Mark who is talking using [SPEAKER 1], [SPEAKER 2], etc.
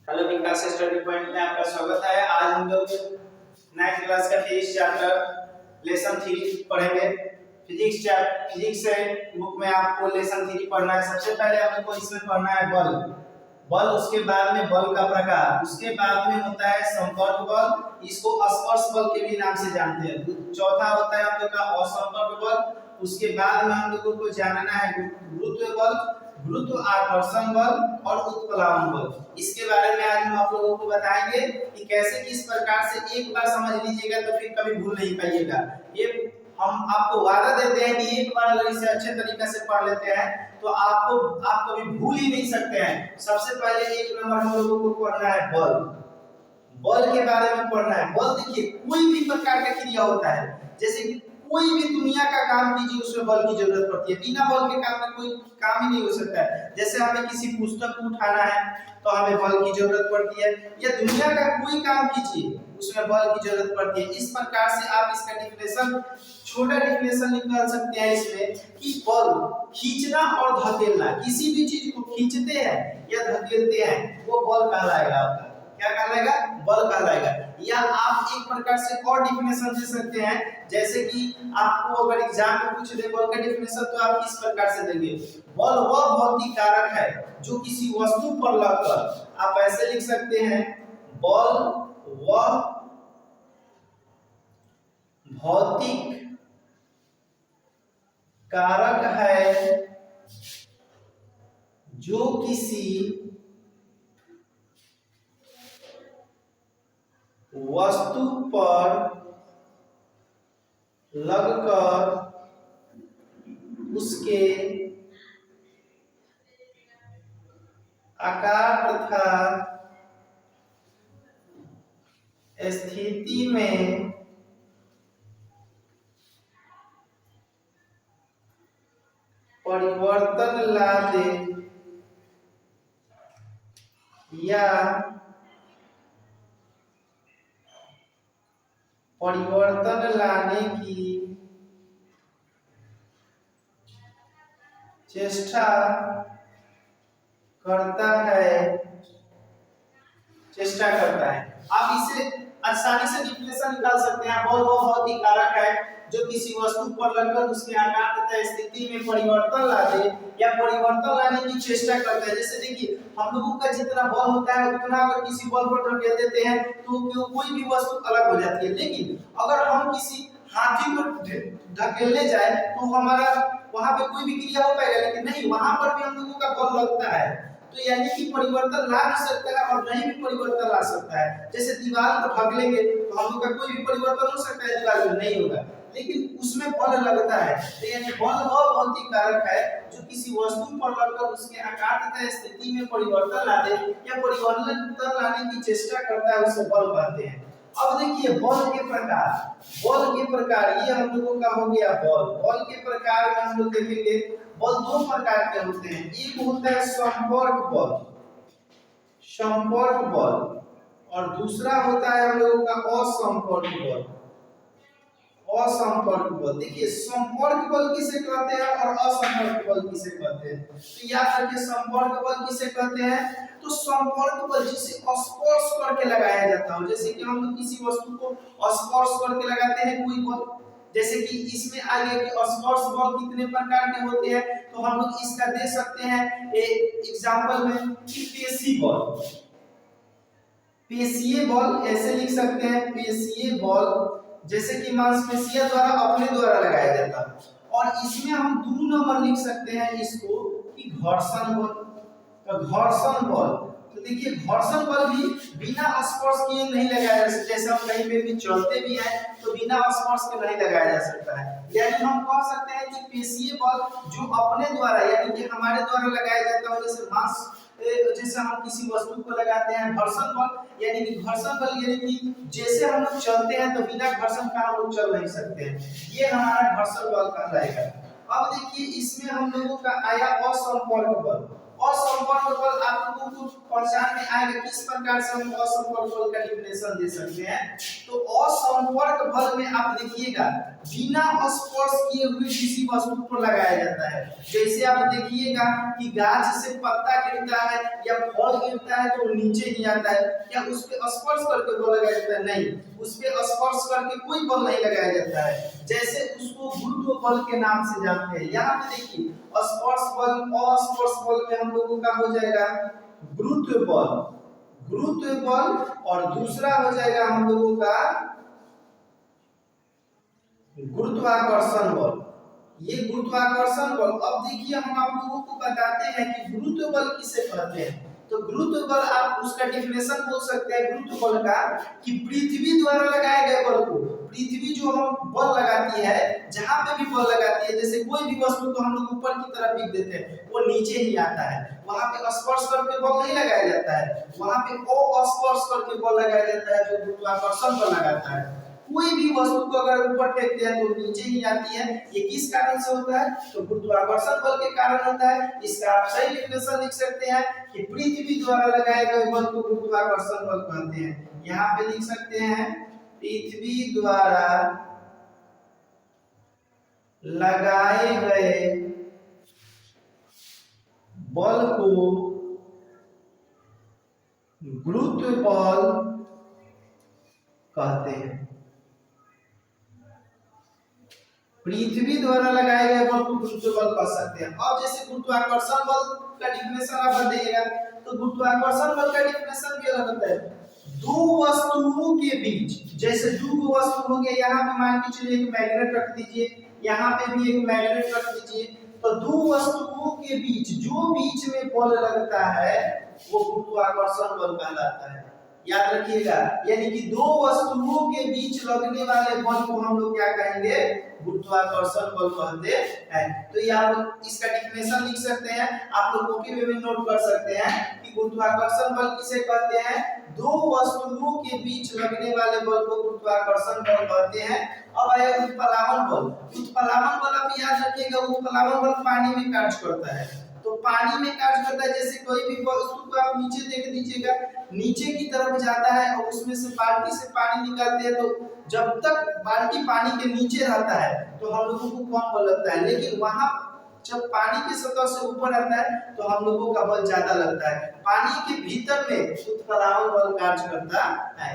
[SPEAKER 1] Hello विकास study point में आपका स्वागत है। आज हम लोग 9th क्लास का फिजिक्स चैप्टर लेसन 3 पढ़ेंगे। फिजिक्स से बुक में आपको लेसन 3 पढ़ना है। सबसे पहले हम लोग को इसमें पढ़ना है बल, उसके बाद में बल का प्रकार, उसके बाद में होता है संपर्क बल, इसको स्पर्श बल के भी नाम से जानते हैं। चौथा होता है हम लोग का असंपर्क बल, उसके बाद में हम लोगों को जानना है गुरुत्व बल, गुरुत्वाकर्षण बल और उत्प्लावन बल। इसके बारे में आज हम आप लोगों को बताएंगे कि कैसे किस प्रकार से। एक बार समझ लीजिएगा तो फिर कभी भूल नहीं पाइएगा। ये हम आपको वादा देते हैं कि एक बार अगर इसे अच्छे तरीके से पढ़ लेते हैं तो आप कभी भूल ही नहीं सकते हैं। सबसे पहले एक नंबर हम लोगों को पढ़ना है बल के बारे में पढ़ना है। बल देखिए कोई भी प्रकार का क्रिया होता है, जैसे कि कोई भी दुनिया का काम कीजिए उसमें बल की जरूरत पड़ती है। बिना बल के काम में कोई काम ही नहीं हो सकता है। जैसे हमें किसी पुस्तक को उठाना है तो हमें बल की जरूरत पड़ती है, या दुनिया का कोई काम कीजिए उसमें बल की जरूरत पड़ती है। इस प्रकार से आप इसका डिफिनेशन, छोटा डिफिनेशन निकाल सकते हैं इसमें कि बल खींचना और धकेलना, किसी भी चीज को खींचते हैं या धकेलते हैं वो बल कहलाएगा। आपका क्या कहलाएगा? बल कहलाएगा। या आप एक प्रकार से और डिफिनेशन दे सकते हैं, जैसे कि आपको अगर एग्जाम में पूछ दे बल का डिफिनेशन तो आप किस प्रकार से देंगे? बल वह भौतिक कारक है जो किसी वस्तु पर लगकर, आप ऐसे लिख सकते हैं, बल वह भौतिक कारक है जो किसी वस्तु पर लगकर उसके आकार तथा स्थिति में परिवर्तन ला दे या परिवर्तन लाने की चेष्टा करता है। आप इसे आसानी से डिफिनेशन निकाल सकते हैं। बल वो भौतिक कारक है जो किसी वस्तु पर लगकर उसके आकार तथा स्थिति में परिवर्तन ला दे या परिवर्तन लाने की चेष्टा करता है। जैसे देखिए हम लोगों का जितना बल होता है उतना अगर किसी बल पर धकेल देते हैं तो कोई भी वस्तु अलग हो जाती है। लेकिन अगर हम किसी हाथी को धकेलने जाए तो हमारा वहां पे कोई भी क्रिया हो पाएगा? लेकिन नहीं, वहां पर भी हम लोगों का बल लगता है। तो यानी कि परिवर्तन ला भी सकता है और नहीं भी परिवर्तन ला सकता है। जैसे दीवार को ढकेलेंगे तो हम लोग का कोई भी परिवर्तन हो सकता है, दीवार में नहीं होगा, लेकिन उसमें बल लगता है। तो यानी बल वह भौतिक कारक है जो किसी वस्तु पर लगकर उसके आकार तथा स्थिति में परिवर्तन ला दे या परिवर्तन लाने की चेष्टा करता है, उसे बल कहते हैं। अब देखिए बल के प्रकार ये हम लोगों का हो गया बल के प्रकार में हम लोग देखेंगे। बल दो प्रकार के होते हैं, एक होता है संपर्क बल और दूसरा होता है हम लोगों का असंपर्क बल। देखिए संपर्क बल किसे कहते हैं और असंपर्क बल किसे कहते हैं? तो याद रखिए संपर्क बल किसे कहते हैं? तो संपर्क बल जिसे स्पर्श करके लगाया जाता हो, जैसे कि हम लोग किसी वस्तु को स्पर्श करके लगाते हैं कोई बल। जैसे कि इसमें आ गया कि स्पर्श बल कितने प्रकार के होते हैं, तो हम लोग इसका दे सकते हैं एग्जांपल में कि पेशीय बल ऐसे लिख सकते हैं, पेशीय बल जैसे कि मांसपेशियों द्वारा अपने द्वारा लगाया जाता है। और इसमें हम 2 नंबर लिख सकते हैं इसको कि घर्षण बल। तो घर्षण बल, तो देखिए घर्षण बल भी बिना स्पर्श किए नहीं लगाया जा सकता। जैसे हम कहीं पे भी चलते भी हैं तो बिना स्पर्श के नहीं लगाया जा सकता है। यानी हम कह सकते हैं कि पेशीय बल जो अपने द्वारा यानी कि हमारे द्वारा लगाया जाता है, जैसे हम किसी वस्तु को लगाते हैं। घर्षण बल यानी कि जैसे हम लोग चलते हैं तो बिना घर्षण का हम लोग चल नहीं सकते हैं, ये हमारा घर्षण बल कहलाएगा। अब देखिए इसमें हम लोगों का आया असंपर्क बल। असंपर्क बल आप लोगों को पहचान में आएगा किस प्रकार से हम असंपर्क बल का डेफिनेशन दे सकते हैं। तो असंपर्क बल में आप देखिएगा बिना स्पर्श किए हुए किसी वस्तु पर लगाया जाता है। जैसे आप देखिएगा कि गाछ से पत्ता गिरता है या फल गिरता है तो नीचे ही आता है, क्या उस पे स्पर्श करके बल लगाया जाता है? नहीं, उस पे स्पर्श करके कोई बल नहीं लगाया जाता है। जैसे उसको गुरुत्व बल के नाम से जानते हैं। यहाँ पे देखिए स्पर्श बल, अस्पर्श बल में हम लोगों का हो जाएगा गुरुत्व बल, गुरुत्व बल, और दूसरा हो जाएगा हम लोगों का गुरुत्वाकर्षण बल। ये गुरुत्वाकर्षण बल, अब देखिए हम आप लोगों को बताते हैं कि गुरुत्व बल किसे कहते हैं। तो गुरुत्व बल आप उसका डेफिनेशन बोल सकते हैं गुरुत्व बल का कि पृथ्वी द्वारा लगाए गए बल को, पृथ्वी जो हम बल लगाती है, जहां पे भी बल लगाती है, जैसे कोई भी वस्तु को हम लोग ऊपर की तरफ फेंक देते हैं वो नीचे ही आता है, वहां पे स्पर्श करके बल नहीं लगाया जाता है, वहां पे अस्पर्श करके बल लगाया जाता है जो गुरुत्वाकर्षण बल लगाता है। कोई भी वस्तु को अगर ऊपर फेंकते हैं तो नीचे ही आती है। ये किस कारण से होता है? तो गुरुत्वाकर्षण बल के कारण होता है। इसका आप सही डेफिनेशन लिख सकते हैं कि पृथ्वी द्वारा लगाए गए बल को गुरुत्वाकर्षण बल कहते हैं। यहाँ पे लिख सकते हैं पृथ्वी द्वारा लगाए गए बल को गुरुत्व बल कहते हैं। पृथ्वी द्वारा लगाए गए बल को गुरुत्व बल कह सकते हैं। अब जैसे गुरुत्वाकर्षण बल का डेफिनेशन आप बताइएगा तो गुरुत्वाकर्षण बल का डेफिनेशन भी अलग होता है। दो वस्तुओं के बीच, जैसे दो वस्तु हो गया, यहाँ पे मान के चलिए एक मैग्नेट रख दीजिए, यहाँ पे भी एक मैग्नेट रख दीजिए, तो दो वस्तुओं के बीच जो बीच में बल लगता है वो गुरुत्वाकर्षण बल कहलाता है। याद रखिएगा, यानी कि दो वस्तुओं के बीच लगने वाले बल को हम लोग क्या कहेंगे? गुरुत्वाकर्षण बल कहते हैं। तो ये आप इसका डेफिनेशन लिख सकते हैं, आप लोग कॉपी में भी नोट कर सकते हैं कि गुरुत्वाकर्षण बल किसे कहते हैं? दो वस्तुओं के बीच लगने वाले बल को गुरुत्वाकर्षण बल कहते हैं। अब आया उत्प्लावन बल। उत्प्लावन बल आप याद रखिएगा, उत्प्लावन बल पानी में कार्य करता है। तो पानी में कार्य करता है, जैसे कोई भी वस्तु को आप नीचे देख दीजिएगा, नीचे की तरफ जाता है और उसमें से बाल्टी से पानी निकालते हैं, तो जब तक बाल्टी पानी के नीचे रहता है तो हम लोगों को कम बल लगता है, लेकिन वहां जब पानी की सतह से ऊपर आता है तो हम लोगों का बल ज्यादा लगता है। पानी के भीतर में उत्प्लावन बल कार्य करता है।